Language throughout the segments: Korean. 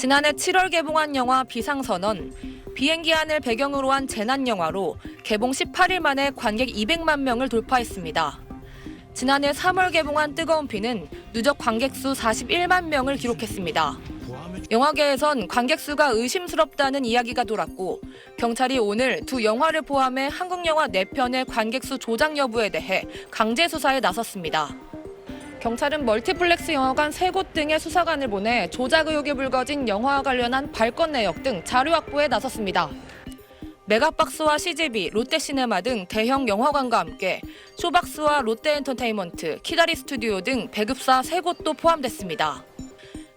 지난해 7월 개봉한 영화 비상선언, 비행기 안을 배경으로 한 재난 영화로 개봉 18일 만에 관객 200만 명을 돌파했습니다. 지난해 3월 개봉한 뜨거운 피는 누적 관객 수 41만 명을 기록했습니다. 영화계에선 관객 수가 의심스럽다는 이야기가 돌았고, 경찰이 오늘 두 영화를 포함해 한국 영화 4편의 관객 수 조작 여부에 대해 강제 수사에 나섰습니다. 경찰은 멀티플렉스 영화관 3곳 등의 수사관을 보내 조작 의혹이 불거진 영화와 관련한 발권 내역 등 자료 확보에 나섰습니다. 메가박스와 CGV, 롯데시네마 등 대형 영화관과 함께 쇼박스와 롯데엔터테인먼트, 키다리 스튜디오 등 배급사 3곳도 포함됐습니다.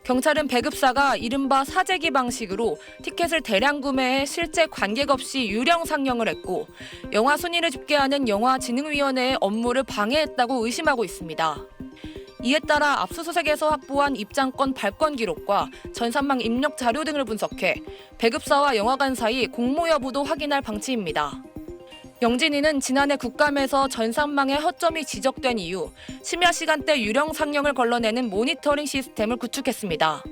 경찰은 배급사가 이른바 사재기 방식으로 티켓을 대량 구매해 실제 관객 없이 유령 상영을 했고, 영화 순위를 집계하는 영화진흥위원회의 업무를 방해했다고 의심하고 있습니다. 이에 따라 압수수색에서 확보한 입장권 발권 기록과 전산망 입력 자료 등을 분석해 배급사와 영화관 사이 공모 여부도 확인할 방침입니다. 영진이는 지난해 국감에서 전산망의 허점이 지적된 이후 심야 시간대 유령 상영을 걸러내는 모니터링 시스템을 구축했습니다.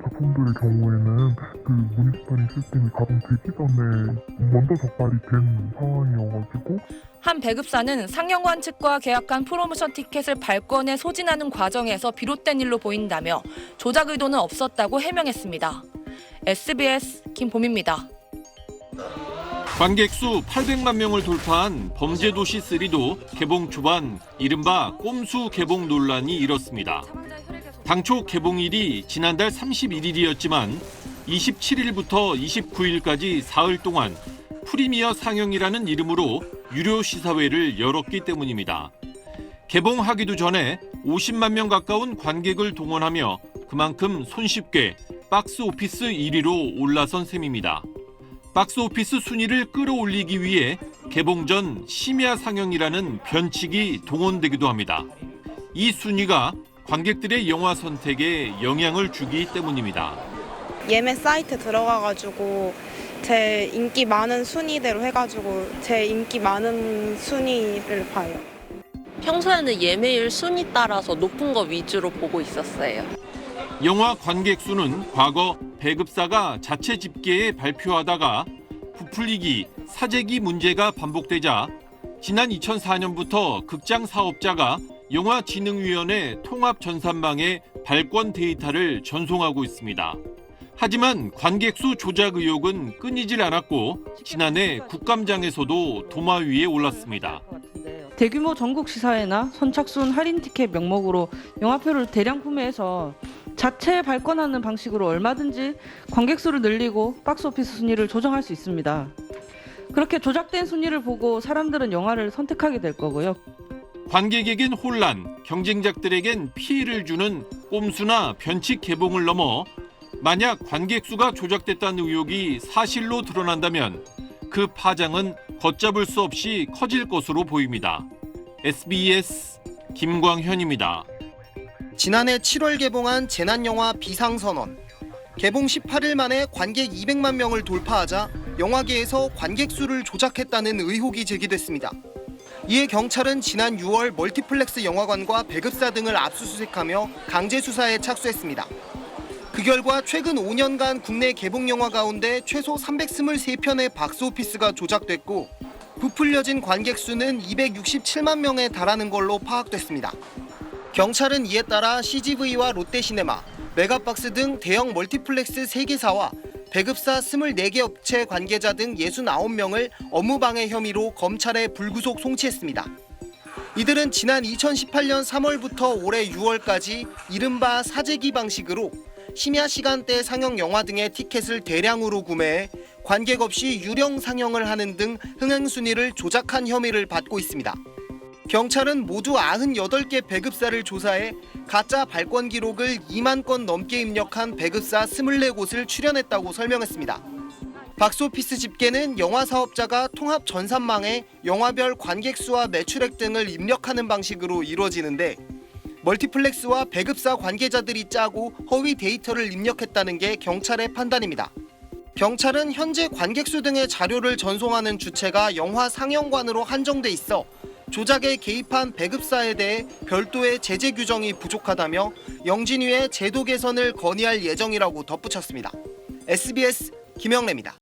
작품들의 경우에는 그 모니터링 시스템이 가동되기 전에 먼저 적발이 된 상황이어가지고 한 배급사는 상영관 측과 계약한 프로모션 티켓을 발권해 소진하는 과정에서 비롯된 일로 보인다며 조작 의도는 없었다고 해명했습니다. SBS 김봄입니다. 관객 수 800만 명을 돌파한 범죄도시 3도 개봉 초반 이른바 꼼수 개봉 논란이 일었습니다. 당초 개봉일이 지난달 31일이었지만 27일부터 29일까지 사흘 동안 프리미어 상영이라는 이름으로 유료 시사회를 열었기 때문입니다. 개봉하기도 전에 50만 명 가까운 관객을 동원하며 그만큼 손쉽게 박스오피스 1위로 올라선 셈입니다. 박스오피스 순위를 끌어올리기 위해 개봉 전 심야 상영이라는 변칙이 동원되기도 합니다. 이 순위가 관객들의 영화 선택에 영향을 주기 때문입니다. 예매 사이트 들어가가지고 제 인기 많은 순위대로 해가지고 제 인기 많은 순위를 봐요. 평소에는 예매율 순위 따라서 높은 거 위주로 보고 있었어요. 영화 관객 수는 과거 배급사가 자체 집계에 발표하다가 부풀리기, 사재기 문제가 반복되자 지난 2004년부터 극장 사업자가 영화진흥위원회 통합전산망에 발권 데이터를 전송하고 있습니다. 하지만 관객 수 조작 의혹은 끊이질 않았고 지난해 국감장에서도 도마 위에 올랐습니다. 대규모 전국 시사회나 선착순 할인 티켓 명목으로 영화표를 대량 구매해서 자체 발권하는 방식으로 얼마든지 관객 수를 늘리고 박스오피스 순위를 조정할 수 있습니다. 그렇게 조작된 순위를 보고 사람들은 영화를 선택하게 될 거고요. 관객에겐 혼란, 경쟁작들에겐 피해를 주는 꼼수나 변칙 개봉을 넘어 만약 관객 수가 조작됐다는 의혹이 사실로 드러난다면 그 파장은 걷잡을 수 없이 커질 것으로 보입니다. SBS 김광현입니다. 지난해 7월 개봉한 재난영화 비상선언. 개봉 18일 만에 관객 200만 명을 돌파하자 영화계에서 관객 수를 조작했다는 의혹이 제기됐습니다. 이에 경찰은 지난 6월 멀티플렉스 영화관과 배급사 등을 압수수색하며 강제 수사에 착수했습니다. 그 결과 최근 5년간 국내 개봉 영화 가운데 최소 323편의 박스오피스가 조작됐고 부풀려진 관객 수는 267만 명에 달하는 걸로 파악됐습니다. 경찰은 이에 따라 CGV와 롯데시네마, 메가박스 등 대형 멀티플렉스 3개사와 배급사 24개 업체 관계자 등 69명을 업무방해 혐의로 검찰에 불구속 송치했습니다. 이들은 지난 2018년 3월부터 올해 6월까지 이른바 사재기 방식으로 심야 시간대 상영 영화 등의 티켓을 대량으로 구매해 관객 없이 유령 상영을 하는 등 흥행 순위를 조작한 혐의를 받고 있습니다. 경찰은 모두 98개 배급사를 조사해 가짜 발권 기록을 2만 건 넘게 입력한 배급사 24곳을 추련했다고 설명했습니다. 박스오피스 집계는 영화 사업자가 통합 전산망에 영화별 관객 수와 매출액 등을 입력하는 방식으로 이루어지는데 멀티플렉스와 배급사 관계자들이 짜고 허위 데이터를 입력했다는 게 경찰의 판단입니다. 경찰은 현재 관객 수 등의 자료를 전송하는 주체가 영화 상영관으로 한정돼 있어 조작에 개입한 배급사에 대해 별도의 제재 규정이 부족하다며 영진위의 제도 개선을 건의할 예정이라고 덧붙였습니다. SBS 김영래입니다.